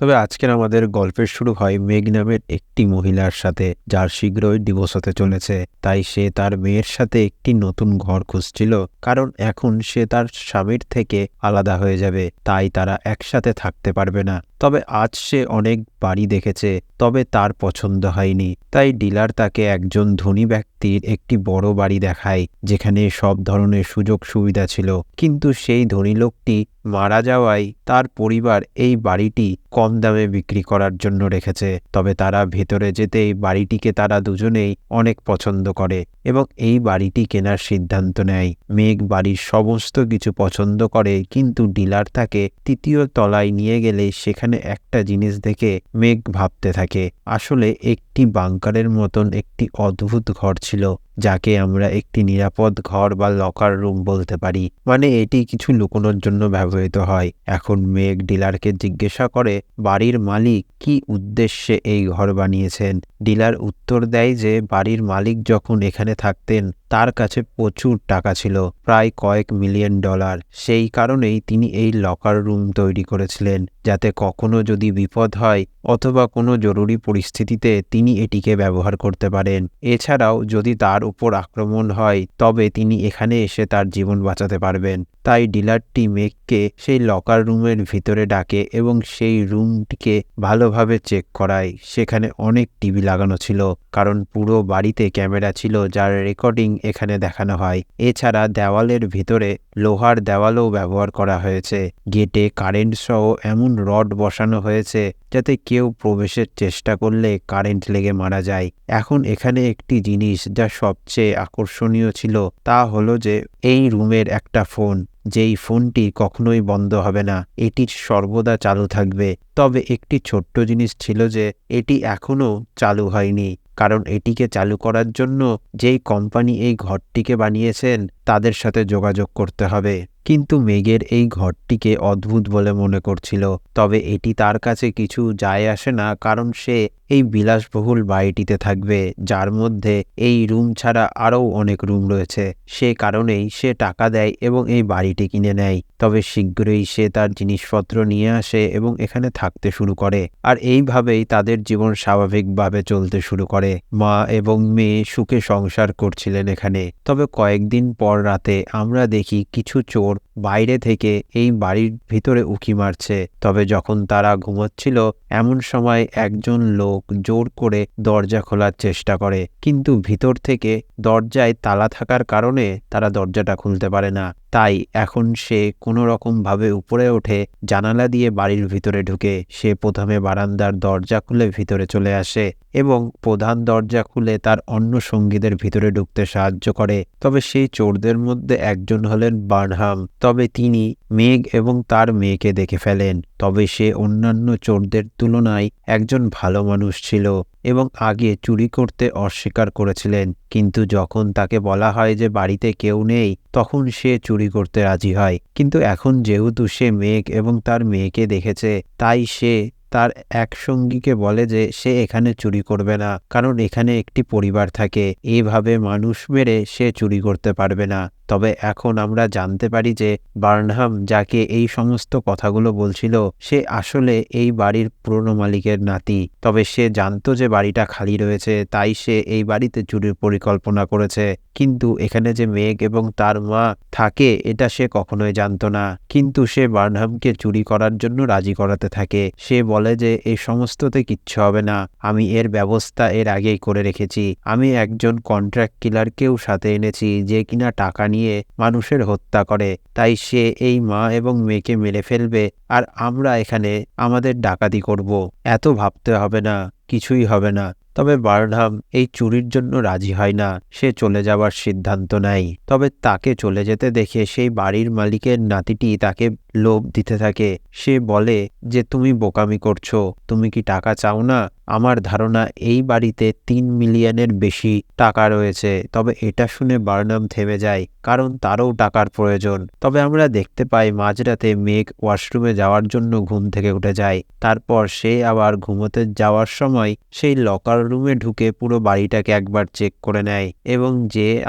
তবে আজকের আমাদের গল্পের শুরু হয় মেঘ নামের একটি মহিলার সাথে, যার শীঘ্রই ডিভোর্স হতে চলেছে। তাই সে তার মেয়ের সাথে একটি নতুন ঘর খুঁজছিল, কারণ এখন সে তার স্বামীর থেকে আলাদা হয়ে যাবে, তাই তারা একসাথে থাকতে পারবে না। তবে আজ সে অনেক বাড়ি দেখেছে, তবে তার পছন্দ হয়নি। তাই ডিলার তাকে একজন ধনী ব্যক্তির একটি বড় বাড়ি দেখায়, যেখানে সব ধরনের সুযোগ সুবিধা ছিল। কিন্তু সেই ধনী লোকটি মারা যাওয়ায় তার পরিবার এই বাড়িটি কম দামে বিক্রি করার জন্য রেখেছে। তবে তারা ভেতরে যেতেই বাড়িটিকে তারা দুজনেই অনেক পছন্দ করে এবং এই বাড়িটি কেনার সিদ্ধান্ত নেয়। মেঘ বাড়ির সমস্ত কিছু পছন্দ করে, কিন্তু ডিলার তাকে তৃতীয় তলায় নিয়ে গেলে সেখানে একটা জিনিস দেখে মেঘ ভাবতে থাকে, আসলে একটি বাংকারের মতন একটি অদ্ভুত ঘর ছিল, যাকে আমরা একটি নিরাপদ ঘর বা লকার রুম বলতে পারি। মানে এটি কিছু লুকোনোর জন্য ব্যবহৃত হয়। এখন মেঘ ডিলারকে জিজ্ঞাসা করে বাড়ির মালিক কি উদ্দেশ্যে এই ঘর বানিয়েছেন। ডিলার উত্তর দেয় যে বাড়ির মালিক যখন এখানে থাকতেন তার কাছে প্রচুর টাকা ছিল, প্রায় কয়েক মিলিয়ন ডলার। সেই কারণেই তিনি এই লকার রুম তৈরি করেছিলেন, যাতে কখনো যদি বিপদ হয় অথবা কোনো জরুরি পরিস্থিতিতে তিনি এটিকে ব্যবহার করতে পারেন। এছাড়াও যদি তার উপর আক্রমণ হয় তবে তিনি এখানে এসে তার জীবন বাঁচাতে পারবেন। তাই ডিলারটি মেঘকে সেই লকার রুমের ভিতরে ডাকে এবং সেই রুমটিকে ভালোভাবে চেক করায়। সেখানে অনেক টিভি লাগানো ছিল, কারণ পুরো বাড়িতে ক্যামেরা ছিল যার রেকর্ডিং এখানে দেখানো হয়। এছাড়া দেওয়ালের ভিতরে লোহার দেওয়ালও ব্যবহার করা হয়েছে। গেটে কারেন্ট সহ এমন রড বসানো হয়েছে যাতে কেউ প্রবেশের চেষ্টা করলে কারেন্ট লেগে মারা যায়। এখন এখানে একটি জিনিস যা সবচেয়ে আকর্ষণীয় ছিল তা হলো যে এই রুমের একটা ফোন, যেই ফোনটি কখনোই বন্ধ হবে না, এটি সর্বদা চালু থাকবে। তবে একটি ছোট্ট জিনিস ছিল যে এটি এখনও চালু হয়নি, কারণ এটিকে চালু করার জন্য যেই কোম্পানি এই ঘরটিকে বানিয়েছেন তাদের সাথে যোগাযোগ করতে হবে। কিন্তু মেঘের এই ঘরটিকে অদ্ভুত বলে মনে করছিল। তবে এটি তার কাছে কিছু যায় আসে না, কারণ সে এই বিলাসবহুল বাড়িটিতে থাকবে, যার মধ্যে এই রুম ছাড়া আরও অনেক রুম রয়েছে। সে কারণেই সে টাকা দেয় এবং এই বাড়িটি কিনে নেয়। তবে শীঘ্রই সে তার জিনিসপত্র নিয়ে আসে এবং এখানে থাকতে শুরু করে, আর এইভাবেই তাদের জীবন স্বাভাবিকভাবে চলতে শুরু করে। মা এবং মেয়ে সুখে সংসার করছিলেন এখানে। তবে কয়েকদিন পর রাতে আমরা দেখি কিছু চোর বাইরে থেকে এই বাড়ির ভিতরে উঁকি মারছে। তবে যখন তারা ঘুমোচ্ছিল এমন সময় একজন লোক জোর করে দরজা খোলার চেষ্টা করে, কিন্তু ভিতর থেকে দরজায় তালা থাকার কারণে তারা দরজাটা খুলতে পারে না। তাই এখন সে কোনো রকম ভাবে উপরে ওঠে, জানালা দিয়ে বাড়ির ভিতরে ঢুকে। সে প্রথমে বারান্দার দরজা খুলে ভিতরে চলে আসে এবং প্রধান দরজা খুলে তার অন্য সঙ্গীদের ভিতরে ঢুকতে সাহায্য করে। তবে সেই চোরদের মধ্যে একজন হলেন বার্নহাম। তবে তিনি মেঘ এবং তার মেয়েকে দেখে ফেলেন। তবে সে অন্যান্য চোরদের তুলনায় একজন ভালো মানুষ ছিল এবং আগে চুরি করতে অস্বীকার করেছিলেন, কিন্তু যখন তাকে বলা হয় যে বাড়িতে কেউ নেই তখন সে চুরি করতে রাজি হয়। কিন্তু এখন যেহেতু সে মেঘ এবং তার মেয়েকে দেখেছে, তাই সে তার এক সঙ্গীকে বলে যে সে এখানে চুরি করবে না, কারণ এখানে একটি পরিবার থাকে। এইভাবে মানুষ মেরে সে চুরি করতে পারবে না। তবে এখন আমরা জানতে পারি যে বার্নহাম যাকে এই সমস্ত কথাগুলো বলছিল সে আসলে এই বাড়ির পুরনো মালিকের নাতি। তবে সে জানতো যে বাড়িটা খালি রয়েছে, তাই সে এই বাড়িতে চুরির পরিকল্পনা করেছে। কিন্তু এখানে যে মেঘ এবং তার মা থাকে এটা সে কখনোই জানতো না। কিন্তু সে বার্নহামকে চুরি করার জন্য রাজি করাতে থাকে। সে বলে যে এই সমস্ততে কিচ্ছু হবে না, আমি এর ব্যবস্থা এর আগেই করে রেখেছি। আমি একজন কন্ট্রাক্ট কিলারকেও সাথে এনেছি যে কিনা টাকা নিয়ে মানুষের হত্যা করে। তাই সে এই মা এবং মেয়েকে মেরে ফেলবে আর আমরা এখানে আমাদের ডাকাতি করব। এত ভাবতে হবে না, কিছুই হবে না। তবে বার্নহাম এই চুরির জন্য রাজি হয় না। সে চলে যাওয়ার সিদ্ধান্ত নেয়। তবে তাকে চলে যেতে দেখে সেই বাড়ির মালিকের নাতিটি তাকে লোভ দিতে থাকে। সে বলে যে তুমি বোকামি করছো, তুমি কি টাকা চাও না? আমার ধারণা এই বাড়িতে 3 মিলিয়নের বেশি টাকা রয়েছে। তবে এটা শুনে বার্নহাম থেমে যায়, কারণ তারও টাকার প্রয়োজন। তবে আমরা দেখতে পাই মাঝরাতে মেঘ ওয়াশরুমে যাওয়ার জন্য ঘুম থেকে উঠে যায়। তারপর সে আবার ঘুমোতে যাওয়ার সময় সেই লকার রুমে ঢুকে পুরো বাড়িটাকে একবার চেক করে নেয় এবং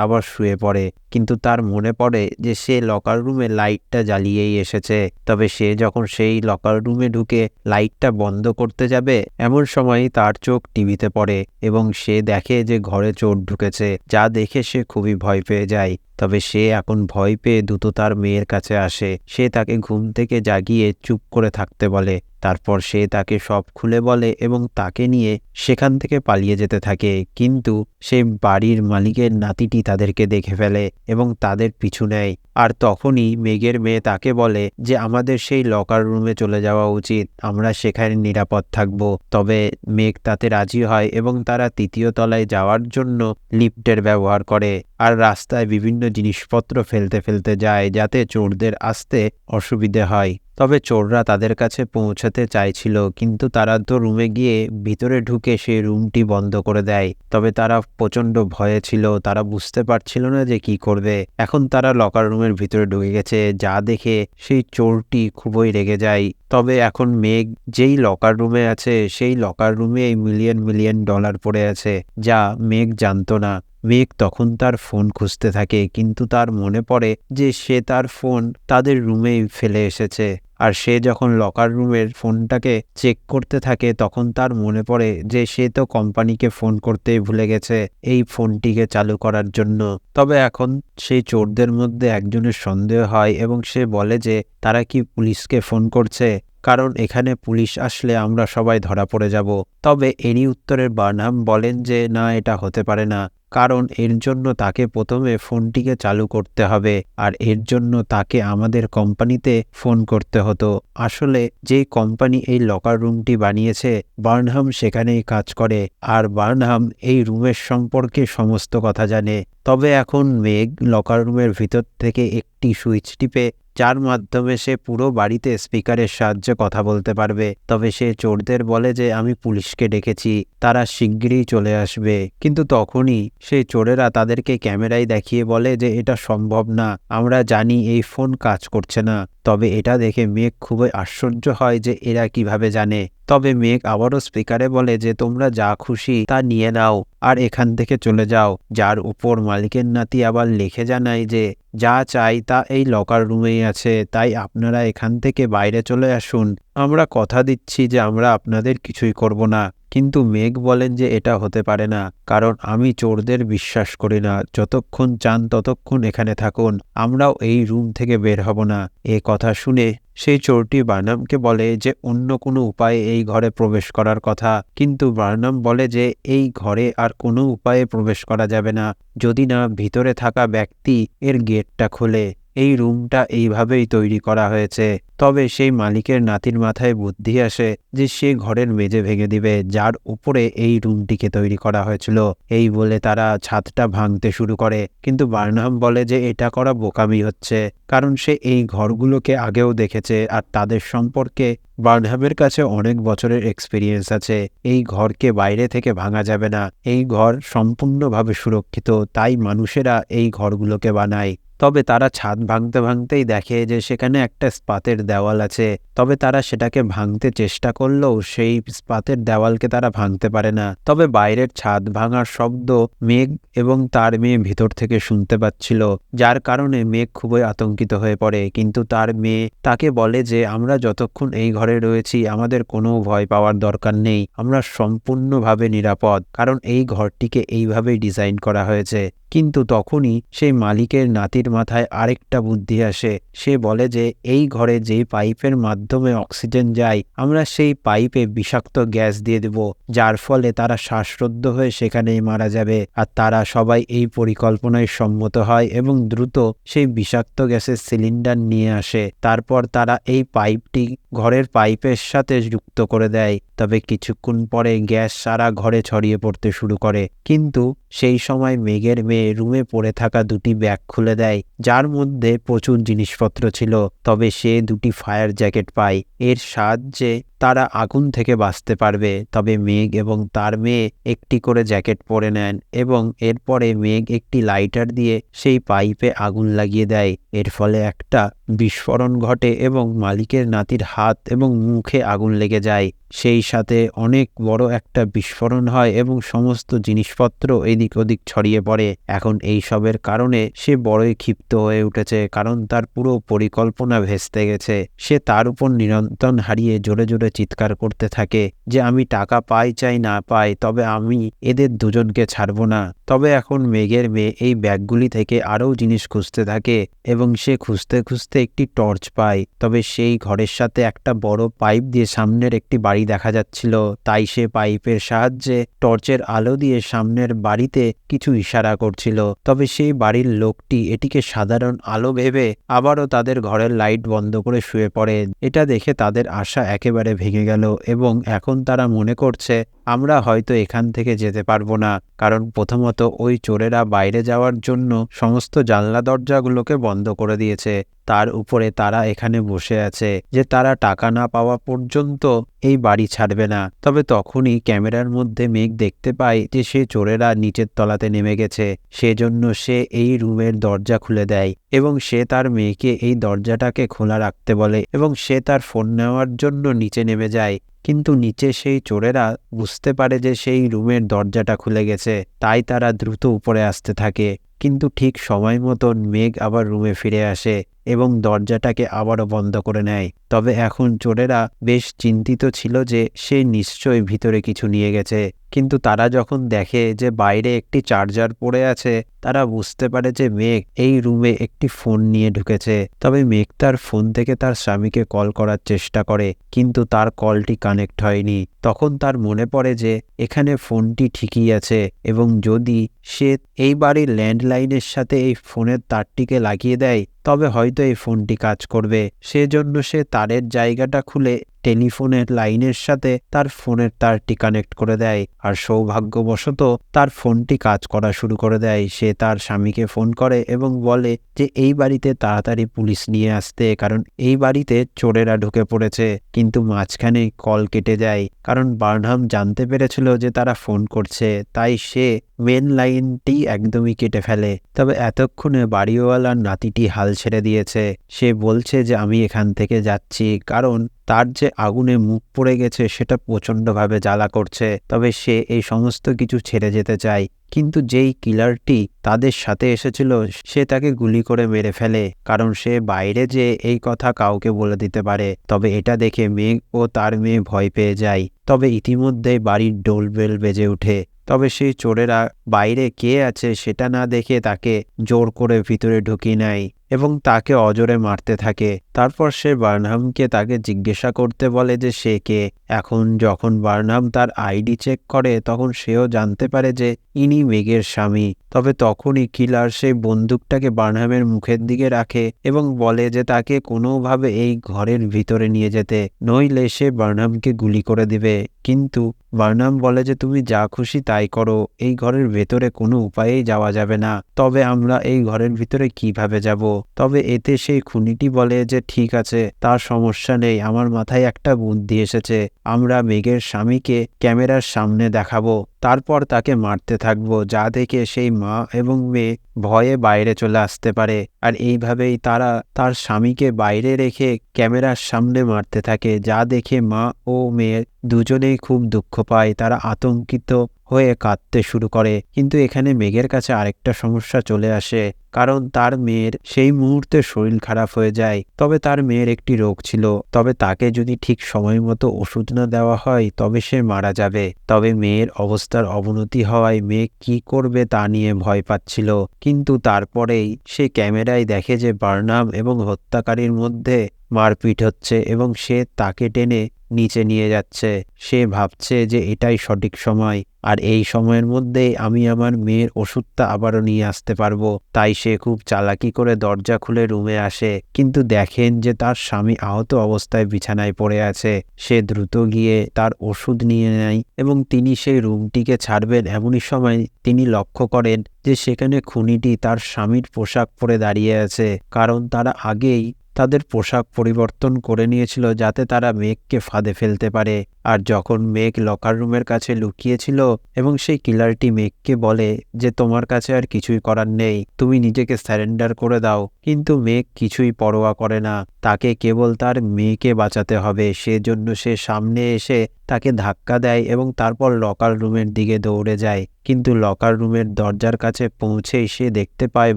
আবার শুয়ে পড়ে। কিন্তু তার মনে পড়ে যে সে লকার রুমে লাইটটা জ্বালিয়েই এসেছে। রেখেছে। তবে সে যখন সেই লকার রুমে ঢুকে লাইটটা বন্ধ করতে যাবে, এমন সময় তার চোখ টিভিতে পড়ে এবং সে দেখে যে ঘরে চোর ঢুকেছে, যা দেখে সে খুবই ভয় পেয়ে যায়। তবে সে এখন ভয় পেয়ে দ্রুত তার মেয়ের কাছে আসে। সে তাকে ঘুম থেকে জাগিয়ে চুপ করে থাকতে বলে। তারপর সে তাকে সব খুলে বলে এবং তাকে নিয়ে সেখান থেকে পালিয়ে যেতে থাকে। কিন্তু সেই বাড়ির মালিকের নাতিটি তাদেরকে দেখে ফেলে এবং তাদের পিছু নেয়। আর তখনই মেঘের মেয়ে তাকে বলে যে আমাদের সেই লকার রুমে চলে যাওয়া উচিত, আমরা সেখানে নিরাপদ থাকব। তবে মেঘ তাতে রাজি হয় এবং তারা তৃতীয় তলায় যাওয়ার জন্য লিফটের ব্যবহার করে আর রাস্তায় বিভিন্ন জিনিসপত্র ফেলতে ফেলতে যায় যাতে চোরদের আসতে অসুবিধে হয়। তবে চোররা তাদের কাছে পৌঁছাতে চাইছিল, কিন্তু তারা তো রুমে গিয়ে ভিতরে ঢুকে সেই রুমটি বন্ধ করে দেয়। তবে তারা প্রচণ্ড ভয়ে ছিল, তারা বুঝতে পারছিল না যে কি করবে। এখন তারা লকার রুমের ভিতরে ঢুকে গেছে, যা দেখে সেই চোরটি খুবই রেগে যায়। তবে এখন মেঘ যেই লকার রুমে আছে সেই লকার রুমে মিলিয়ন মিলিয়ন ডলার পড়ে আছে, যা মেঘ জানতো না। মেঘ তখন তার ফোন খুঁজতে থাকে, কিন্তু তার মনে পড়ে যে সে তার ফোন তাদের রুমেই ফেলে এসেছে। আর সে যখন লকার রুমের ফোনটাকে চেক করতে থাকে তখন তার মনে পড়ে যে সে তো কোম্পানিকে ফোন করতেই ভুলে গেছে এই ফোনটিকে চালু করার জন্য। তবে এখন সেই চোরদের মধ্যে একজনের সন্দেহ হয় এবং সে বলে যে তারা কি পুলিশকে ফোন করছে, কারণ এখানে পুলিশ আসলে আমরা সবাই ধরা পড়ে যাব। তবে এরই উত্তরে বার্নহাম বলেন যে না, এটা হতে পারে না, কারণ এর জন্য তাকে প্রথমে ফোনটিকে চালু করতে হবে আর এর জন্য তাকে আমাদের কোম্পানিতে ফোন করতে হতো। আসলে যেই কোম্পানি এই লকার রুমটি বানিয়েছে বার্নহাম সেখানেই কাজ করে আর বার্নহাম এই রুমের সম্পর্কে সমস্ত কথা জানে। তবে এখন মেঘ লকার রুমের ভিতর থেকে একটি সুইচ টিপে, যার মাধ্যমে সে পুরো বাড়িতে স্পিকারের সাহায্যে কথা বলতে পারবে। তবে সে চোরদের বলে যে আমি পুলিশকে ডেকেছি, তারা শিগগিরই চলে আসবে। কিন্তু তখনই সেই চোরেরা তাদেরকে ক্যামেরায় দেখিয়ে বলে যে এটা সম্ভব না, আমরা জানি এই ফোন কাজ করছে না। তবে এটা দেখে মেঘ খুবই আশ্চর্য হয় যে এরা কিভাবে জানে। তবে মেঘ আবারও স্পিকারে বলে যে তোমরা যা খুশি তা নিয়ে নাও আর এখান থেকে চলে যাও। যার উপর মালিকের নাতি আবার লিখে জানায় যে যা চাই তা এই লকার রুমেই আছে, তাই আপনারা এখান থেকে বাইরে চলে আসুন। আমরা কথা দিচ্ছি যে আমরা আপনাদের কিছুই করব না। কিন্তু মেঘ বলেন যে এটা হতে পারে না, কারণ আমি চোরদের বিশ্বাস করি না। যতক্ষণ চান ততক্ষণ এখানে থাকুন, আমরাও এই রুম থেকে বের হব না। এ কথা শুনে সেই চোরটি বার্নামকে বলে যে অন্য কোনো উপায়ে এই ঘরে প্রবেশ করার কথা। কিন্তু বার্নাম বলে যে এই ঘরে আর কোনো উপায়ে প্রবেশ করা যাবে না যদি না ভিতরে থাকা ব্যক্তি এর গেটটা খোলে। এই রুমটা এইভাবেই তৈরি করা হয়েছে। তবে সেই মালিকের নাতির মাথায় বুদ্ধি আসে যে সে ঘরের মেঝে ভেঙে দিবে যার উপরে এই রুমটিকে তৈরি করা হয়েছিল। এই বলে তারা ছাদটা ভাঙতে শুরু করে, কিন্তু বার্নহাম বলে যে এটা করা বোকামি হচ্ছে, কারণ সে এই ঘরগুলোকে আগেও দেখেছে আর তাদের সম্পর্কে বার্নহামের কাছে অনেক বছরের এক্সপিরিয়েন্স আছে। এই ঘরকে বাইরে থেকে ভাঙা যাবে না, এই ঘর সম্পূর্ণভাবে সুরক্ষিত, তাই মানুষেরা এই ঘরগুলোকে বানায়। তবে তারা ছাদ ভাঙতে ভাঙতেই দেখে যে সেখানে একটা ইস্পাতের দেওয়াল আছে। তবে তারা সেটাকে ভাঙতে চেষ্টা করলেও সেই ইস্পাতের দেওয়ালকে তারা ভাঙতে পারে না। তবে বাইরের ছাদ ভাঙার শব্দ মেঘ এবং তার মেয়ে ভিতর থেকে শুনতে পাচ্ছিল, যার কারণে মেঘ খুবই আতঙ্কিত হয়ে পড়ে। কিন্তু তার মেয়ে তাকে বলে যে আমরা যতক্ষণ এই ঘরে রয়েছি আমাদের কোনো ভয় পাওয়ার দরকার নেই, আমরা সম্পূর্ণভাবে নিরাপদ, কারণ এই ঘরটিকে এইভাবেই ডিজাইন করা হয়েছে। কিন্তু তখনই সেই মালিকের নাতির মাথায় আরেকটা বুদ্ধি আসে। সে বলে যে এই ঘরে যেই পাইপের মাধ্যমে অক্সিজেন যায় আমরা সেই পাইপে বিষাক্ত গ্যাস দিয়ে দেব, যার ফলে তারা শ্বাসরুদ্ধ হয়ে সেখানেই মারা যাবে। আর তারা সবাই এই পরিকল্পনায় সম্মত হয় এবং দ্রুত সেই বিষাক্ত গ্যাসের সিলিন্ডার নিয়ে আসে। তারপর তারা এই পাইপটি ঘরের পাইপের সাথে যুক্ত করে দেয়। তবে কিছুক্ষণ পরে গ্যাস সারা ঘরে ছড়িয়ে পড়তে শুরু করে। কিন্তু সেই সময় মেঘের মেয়ে রুমে পড়ে থাকা দুটি ব্যাগ খুলে দেয়, যার মধ্যে প্রচুর জিনিসপত্র ছিল। তবে সে দুটি ফায়ার জ্যাকেট পায়। এর সাহায্যে তারা আগুন থেকে বাঁচতে পারবে। তবে মেঘ এবং তার মেয়ে একটি করে জ্যাকেট পরে নেন এবং এরপরে মেঘ একটি লাইটার দিয়ে সেই পাইপে আগুন লাগিয়ে দেয়। এর ফলে একটা বিস্ফোরণ ঘটে এবং মালিকের নাতির হাত এবং মুখে আগুন লেগে যায়। সেই সাথে অনেক বড় একটা বিস্ফোরণ হয় এবং সমস্ত জিনিসপত্র এদিক ওদিক ছড়িয়ে পড়ে। এখন এই সবের কারণে সে বড়ই ক্ষিপ্ত হয়ে উঠেছে, কারণ তার পুরো পরিকল্পনা ভেস্তে গেছে। সে তার উপর নিয়ন্ত্রণ হারিয়ে জোরে জোরে চিৎকার করতে থাকে যে আমি টাকা পাই চাই না পাই, তবে আমি এদের দুজনকে ছাড়ব না। তবে এখন মেঘের মেয়ে এই ব্যাগগুলি থেকে আরও জিনিস খুঁজতে থাকে এবং সে খুঁজতে খুঁজতে একটি টর্চ পায়। তবে সেই ঘরের সাথে একটা বড় পাইপ দিয়ে সামনের একটি বাড়ি দেখা যাচ্ছিল, তাই সে পাইপের সাহায্যে টর্চের আলো দিয়ে সামনের বাড়িতে কিছু ইশারা করছিল। তবে সেই বাড়ির লোকটি এটিকে সাধারণ আলো ভেবে আবারও তাদের ঘরের লাইট বন্ধ করে শুয়ে পড়ে। এটা দেখে তাদের আশা একেবারে ভেঙে গেল এবং এখন তারা মনে করছে আমরা হয়তো এখান থেকে যেতে পারবো না, কারণ প্রথমত ওই চোরেরা বাইরে যাওয়ার জন্য সমস্ত জানলা দরজাগুলোকে বন্ধ করে দিয়েছে। তার উপরে তারা এখানে বসে আছে যে তারা টাকা না পাওয়া পর্যন্ত এই বাড়ি ছাড়বে না। তবে তখনই ক্যামেরার মধ্যে মেঘ দেখতে পায় যে সে চোরেরা নিচের তলাতে নেমে গেছে। সেজন্য সে এই রুমের দরজা খুলে দেয় এবং সে তার মেয়েকে এই দরজাটাকে খোলা রাখতে বলে এবং সে তার ফোন নেওয়ার জন্য নিচে নেমে যায়। কিন্তু নিচে সেই চোরেরা বুঝতে পারে যে সেই রুমের দরজাটা খুলে গেছে, তাই তারা দ্রুত উপরে আসতে থাকে। কিন্তু ঠিক সময় মতন মেঘ আবার রুমে ফিরে আসে এবং দরজাটাকে আবারও বন্ধ করে নেয়। তবে এখন চোরেরা বেশ চিন্তিত ছিল যে সে নিশ্চয়ই ভিতরে কিছু নিয়ে গেছে। কিন্তু তারা যখন দেখে যে বাইরে একটি চার্জার পড়ে আছে, তারা বুঝতে পারে যে মেঘ এই রুমে একটি ফোন নিয়ে ঢুকেছে। তবে মেঘ তার ফোন থেকে তার স্বামীকে কল করার চেষ্টা করে, কিন্তু তার কলটি কানেক্ট হয়নি। তখন তার মনে পড়ে যে এখানে ফোনটি ঠিকই আছে এবং যদি সে এই বাড়ির ল্যান্ডলাইনের সাথে এই ফোনের তারটিকে লাগিয়ে দেয় তবে হয়তো এই ফোনটি কাজ করবে। সেজন্য সে তারের জায়গাটা খুলে টেলিফোনের লাইনের সাথে তার ফোনের তারটি কানেক্ট করে দেয়, আর সৌভাগ্যবশত তার ফোনটি কাজ করা শুরু করে দেয়। সে তার স্বামীকে ফোন করে এবং বলে যে এই বাড়িতে তাড়াতাড়ি পুলিশ নিয়ে আসতে, কারণ এই বাড়িতে চোরেরা ঢুকে পড়েছে। কিন্তু মাঝখানে কল কেটে যায়, কারণ বার্নহাম জানতে পেরেছিল যে তারা ফোন করছে, তাই সে মেন লাইনটি একদমই কেটে ফেলে। তবে এতক্ষণে বাড়িওয়ালার নাতিটি হাল ছেড়ে দিয়েছে। সে বলছে যে আমি এখান থেকে যাচ্ছি, কারণ তার যে আগুনে মুখ পড়ে গেছে সেটা প্রচণ্ডভাবে জ্বালা করছে। তবে সে এই সমস্ত কিছু ছেড়ে যেতে চায়, কিন্তু যেই কিলারটি তাদের সাথে এসেছিল সে তাকে গুলি করে মেরে ফেলে, কারণ সে বাইরে যে এই কথা কাউকে বলে দিতে পারে। তবে এটা দেখে মেঘ ও তার মেয়ে ভয় পেয়ে যায়। তবে ইতিমধ্যেই বাড়ির ডোরবেল বেজে ওঠে। তবে সেই চোরেরা বাইরে কে আছে সেটা না দেখে তাকে জোর করে ভিতরে ঢুকিয়ে নেয় এবং তাকে অজরে মারতে থাকে। তারপর সে বার্নহামকে তাকে জিজ্ঞাসা করতে বলে যে সে কে। এখন যখন বার্নহাম তার আইডি চেক করে তখন সেও জানতে পারে যে ইনি মেঘের স্বামী। তবে তখনই কিলার সেই বন্দুকটাকে বার্নহামের মুখের দিকে রাখে এবং বলে যে তাকে কোনোভাবে এই ঘরের ভিতরে নিয়ে যেতে, নইলে সে বার্নহামকে গুলি করে দিবে। কিন্তু বার্নহাম বলে যে তুমি যা খুশি তাই করো, এই ঘরের ভেতরে কোনো উপায়েই যাওয়া যাবে না। তবে আমরা এই ঘরের ভিতরে কিভাবে যাব? তবে এতে সেই খুনিটি বলে যে ঠিক আছে, তার সমস্যা নেই, আমার মাথায় একটা বুদ্ধি এসেছে। আমরা মেঘের স্বামীকে ক্যামেরার সামনে দেখাবো, তারপর তাকে মারতে থাকবো, যা দেখে সেই মা এবং মেয়ে ভয়ে বাইরে চলে আসতে পারে। আর এইভাবেই তারা তার স্বামীকে বাইরে রেখে ক্যামেরার সামনে মারতে থাকে, যা দেখে মা ও মেয়ের দুজনেই খুব দুঃখ পায়। তারা আতঙ্কিত হয়ে কাঁদতে শুরু করে। কিন্তু এখানে মেঘের কাছে আরেকটা সমস্যা চলে আসে, কারণ তার মেয়ের সেই মুহূর্তে শরীর খারাপ হয়ে যায়। তবে তার মেয়ের একটি রোগ ছিল, তবে তাকে যদি ঠিক সময় মতো ওষুধ না দেওয়া হয় তবে সে মারা যাবে। তবে মেয়ের অবস্থার অবনতি হওয়ায় মেয়ে কি করবে তা নিয়ে ভয় পাচ্ছিল। কিন্তু তারপরেই সে ক্যামেরায় দেখে যে বার্নহাম এবং হত্যাকারীর মধ্যে মারপিট হচ্ছে এবং সে তাকে টেনে নিচে নিয়ে যাচ্ছে। সে ভাবছে যে এটাই সঠিক সময়, আর এই সময়ের মধ্যেই আমি আমার মেয়ের ওষুধটা আবারও নিয়ে আসতে পারবো। তাই সে খুব চালাকি করে দরজা খুলে রুমে আসে, কিন্তু দেখেন যে তার স্বামী আহত অবস্থায় বিছানায় পড়ে আছে। সে দ্রুত গিয়ে তার ওষুধ নিয়ে নেয় এবং তিনি সেই রুমটিকে ছাড়বেন এমনই সময় তিনি লক্ষ্য করেন যে সেখানে খুনিটি তার স্বামীর পোশাক পরে দাঁড়িয়ে আছে, কারণ তারা আগেই তাদের পোশাক পরিবর্তন করে নিয়েছিল যাতে তারা মেঘকে ফাঁদে ফেলতে পারে। আর যখন মেঘ লকার রুমের কাছে লুকিয়েছিল এবং সেই কিলারটি মেঘকে বলে যে তোমার কাছে আর কিছুই করার নেই, তুমি নিজেকে সারেন্ডার করে দাও, কিন্তু মেঘ কিছুই পরোয়া করে না। তাকে কেবল তার মেয়েকে বাঁচাতে হবে, সেজন্য সে সামনে এসে তাকে ধাক্কা দেয় এবং তারপর লকার রুমের দিকে দৌড়ে যায়। কিন্তু লকার রুমের দরজার কাছে পৌঁছেই সে দেখতে পায়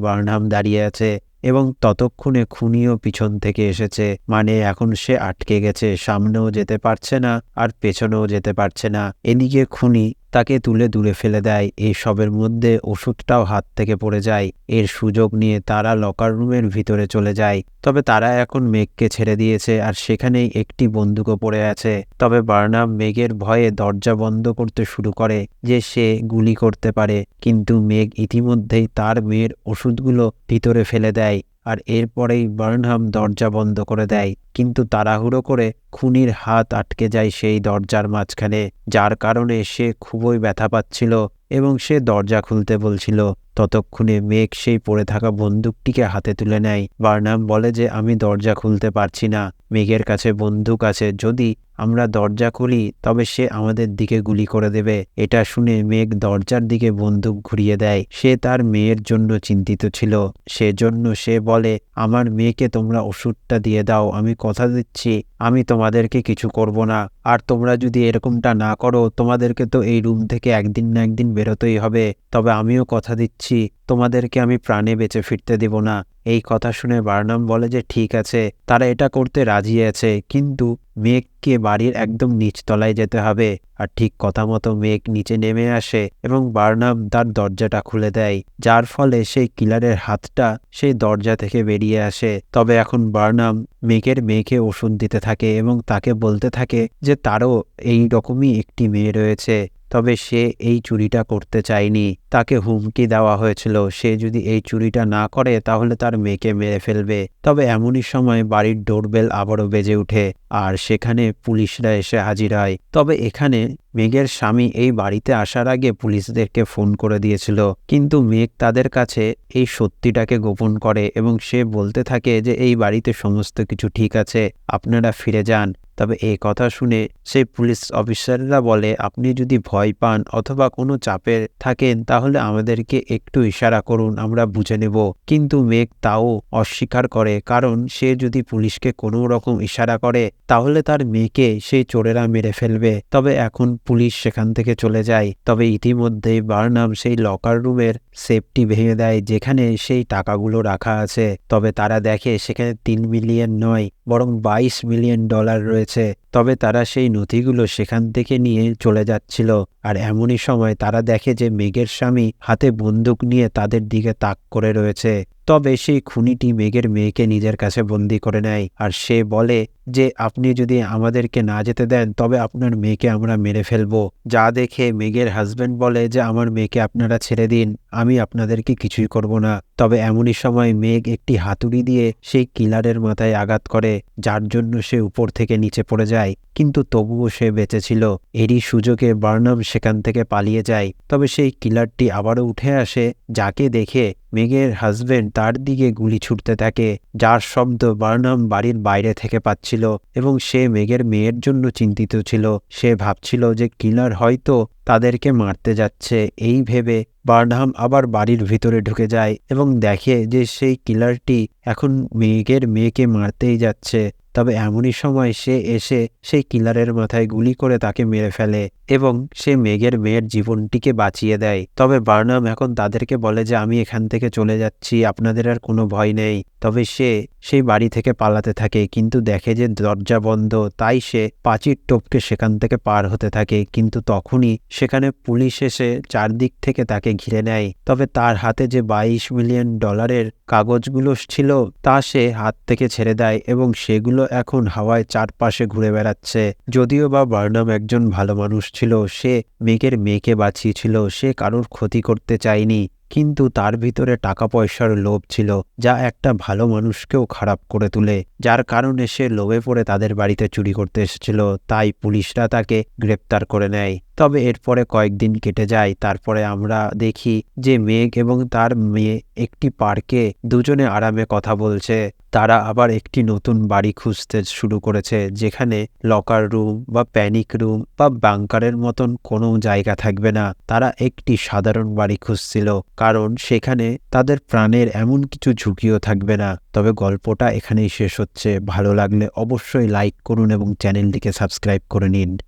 বার্নহাম দাঁড়িয়ে আছে এবং ততক্ষণে খুনিও পিছন থেকে এসেছে। মানে এখন সে আটকে গেছে, সামনেও যেতে পারছে না আর পেছনেও যেতে পারছে না। এদিকে খুনি তাকে তুলে দূরে ফেলে দেয়। এই সবের মধ্যে ওষুধটাও হাত থেকে পড়ে যায়। এর সুযোগ নিয়ে তারা লকার রুমের ভিতরে চলে যায়। তবে তারা এখন মেঘকে ছেড়ে দিয়েছে আর সেখানেই একটি বন্দুকও পড়ে আছে। তবে বার্নাম মেঘের ভয়ে দরজা বন্ধ করতে শুরু করে যে সে গুলি করতে পারে, কিন্তু মেঘ ইতিমধ্যেই তার মেয়ের ওষুধগুলো ভিতরে ফেলে দেয়। আর এরপরেই বার্নহাম দরজা বন্ধ করে দেয়, কিন্তু তাড়াহুড়ো করে খুনির হাত আটকে যায় সেই দরজার মাঝখানে, যার কারণে সে খুবই ব্যথা পাচ্ছিল এবং সে দরজা খুলতে বলছিল। ততক্ষণে মেঘ সেই পড়ে থাকা বন্দুকটিকে হাতে তুলে নেয়। বার্নাম বলে যে আমি দরজা খুলতে পারছি না, মেঘের কাছে বন্দুক আছে, যদি আমরা দরজা খুলি তবে সে আমাদের দিকে গুলি করে দেবে। এটা শুনে মেঘ দরজার দিকে বন্দুক ঘুরিয়ে দেয়। সে তার মেয়ের জন্য চিন্তিত ছিল, সেজন্য সে বলে আমার মেয়েকে তোমরা ওষুধটা দিয়ে দাও, আমি কথা দিচ্ছি আমি তোমাদেরকে কিছু করব না। আর তোমরা যদি এরকমটা না করো তোমাদেরকে তো এই রুম থেকে একদিন না একদিন বেরোতেই হবে। তবে আমিও কথা দিচ্ছি তোমাদেরকে আমি প্রাণে বেঁচে ফিরতে দিব না। এই কথা শুনে বার্নাম বলে যে ঠিক আছে, তারা এটা করতে রাজি আছে, কিন্তু মেঘকে বাড়ির একদম নিচতলায় যেতে হবে। আর ঠিক কথা মতো মেঘ নিচে নেমে আসে এবং বার্নাম তার দরজাটা খুলে দেয়, যার ফলে সেই কিলারের হাতটা সেই দরজা থেকে বেরিয়ে আসে। তবে এখন বার্নাম মেঘের মেয়েকে ওষুধ দিতে থাকে এবং তাকে বলতে থাকে যে তারও এই রকমই একটি মেয়ে রয়েছে, তবে সে এই চুরিটা করতে চায়নি। তাকে হুমকি দেওয়া হয়েছিল সে যদি এই চুরিটা না করে তাহলে তার মেয়েকে মেরে ফেলবে। তবে এমনই সময় বাড়ির ডোরবেল আবারও বেজে ওঠে আর সেখানে পুলিশরা এসে হাজির হয়। তবে এখানে মেঘের স্বামী এই বাড়িতে আসার আগে পুলিশদেরকে ফোন করে দিয়েছিল, কিন্তু মেঘ তাদের কাছে এই সত্যিটাকে গোপন করে এবং সে বলতে থাকে যে এই বাড়িতে সমস্ত কিছু ঠিক আছে, আপনারা ফিরে যান। তবে এই কথা শুনে সেই পুলিশ অফিসাররা বলে আপনি যদি ভয় পান অথবা কোনো চাপে থাকেন তাহলে আমাদেরকে একটু ইশারা করুন, আমরা বুঝে নেব। কিন্তু মেঘ তাও অস্বীকার করে, কারণ সে যদি পুলিশকে কোনো রকম ইশারা করে তাহলে তার মেয়েকে সেই চোরেরা মেরে ফেলবে। তবে এখন পুলিশ সেখান থেকে চলে যায়। তবে ইতিমধ্যেই বার্নাম সেই লকার রুমের সেফটি ভেঙে দেয় যেখানে সেই টাকাগুলো রাখা আছে। তবে তারা দেখে সেখানে 3 মিলিয়ন নয় বরং 22 মিলিয়ন ডলার রয়েছে। তবে তারা সেই নথিগুলো সেখান থেকে নিয়ে চলে যাচ্ছিল। আর এমনই সময় তারা দেখে যে মেঘের স্বামী হাতে বন্দুক নিয়ে তাদের দিকে তাক করে রয়েছে। তবে সেই খুনিটি মেঘের মেয়েকে নিজের কাছে বন্দি করে নেয় আর সে বলে যে আপনি যদি আমাদেরকে না যেতে দেন তবে আপনার মেয়েকে আমরা মেরে ফেলবো। যা দেখে মেঘের হাজবেন্ড বলে যে আমার মেয়েকে আপনারা ছেড়ে দিন, আমি আপনাদেরকে কিছুই করব না। তবে এমনই সময় মেঘ একটি হাতুড়ি দিয়ে সেই কিলারের মাথায় আঘাত করে, যার জন্য সে উপর থেকে নিচে পড়ে যায়, কিন্তু তবুও সে বেঁচে ছিল। এরই সুযোগে বার্নাম সেখান থেকে পালিয়ে যায়। তবে সেই কিলারটি আবারও উঠে আসে, যাকে দেখে মেঘের হাজবেন্ড তার দিকে গুলি ছুটতে থাকে, যার শব্দ বার্নাম বাড়ির বাইরে থেকে পাচ্ছিল এবং সে মেঘের মেয়ের জন্য চিন্তিত ছিল। সে ভাবছিল যে কিলার হয়তো তাদেরকে মারতে যাচ্ছে। এই ভেবে বার্নহাম আবার বাড়ির ভিতরে ঢুকে যায় এবং দেখে যে সেই কিলারটি এখন মেঘের মেয়েকে মারতেই যাচ্ছে। তবে এমনই সময় সে এসে সেই কিলারের মাথায় গুলি করে তাকে মেরে ফেলে এবং সে মেঘের মেয়ের জীবনটিকে বাঁচিয়ে দেয়। তবে বার্নাম এখন তাদেরকে বলে যে আমি এখান থেকে চলে যাচ্ছি, আপনাদের আর কোনো ভয় নেই। তবে সে সেই বাড়ি থেকে পালাতে থাকে, কিন্তু দেখে যে দরজা বন্ধ, তাই সে পাঁচির টপকে সেখান থেকে পার হতে থাকে। কিন্তু তখনই সেখানে পুলিশ এসে চারদিক থেকে তাকে ঘিরে নেয়। তবে তার হাতে যে 22 মিলিয়ন ডলারের কাগজগুলো ছিল তা সে হাত থেকে ছেড়ে দেয় এবং সেগুলো এখন হাওয়ায় চারপাশে ঘুরে বেড়াচ্ছে। যদিও বা বার্নাম একজন ভালো মানুষ ছিল, সে মেঘের মেয়েকে বাঁচিয়েছিল, সে কারোর ক্ষতি করতে চায়নি, কিন্তু তার ভিতরে টাকা পয়সার লোভ ছিল, যা একটা ভালো মানুষকেও খারাপ করে তোলে, যার কারণে সে লোভে পড়ে তাদের বাড়িতে চুরি করতে এসেছিল। তাই পুলিশরা তাকে গ্রেপ্তার করে নেয়। তবে এরপরে কয়েকদিন কেটে যায়। তারপরে আমরা দেখি যে মেঘ এবং তার মেয়ে একটি পার্কে দুজনে আরামে কথা বলছে। তারা আবার একটি নতুন বাড়ি খুঁজতে শুরু করেছে, যেখানে লকার রুম বা প্যানিক রুম বা বাংকারের মতন কোনো জায়গা থাকবে না। তারা একটি সাধারণ বাড়ি খুঁজছিল, কারণ সেখানে তাদের প্রাণের এমন কিছু ঝুঁকিও থাকবে না। তবে গল্পটা এখানেই শেষ হচ্ছে। ভালো লাগলে অবশ্যই লাইক করুন এবং চ্যানেলটিকে সাবস্ক্রাইব করে নিন।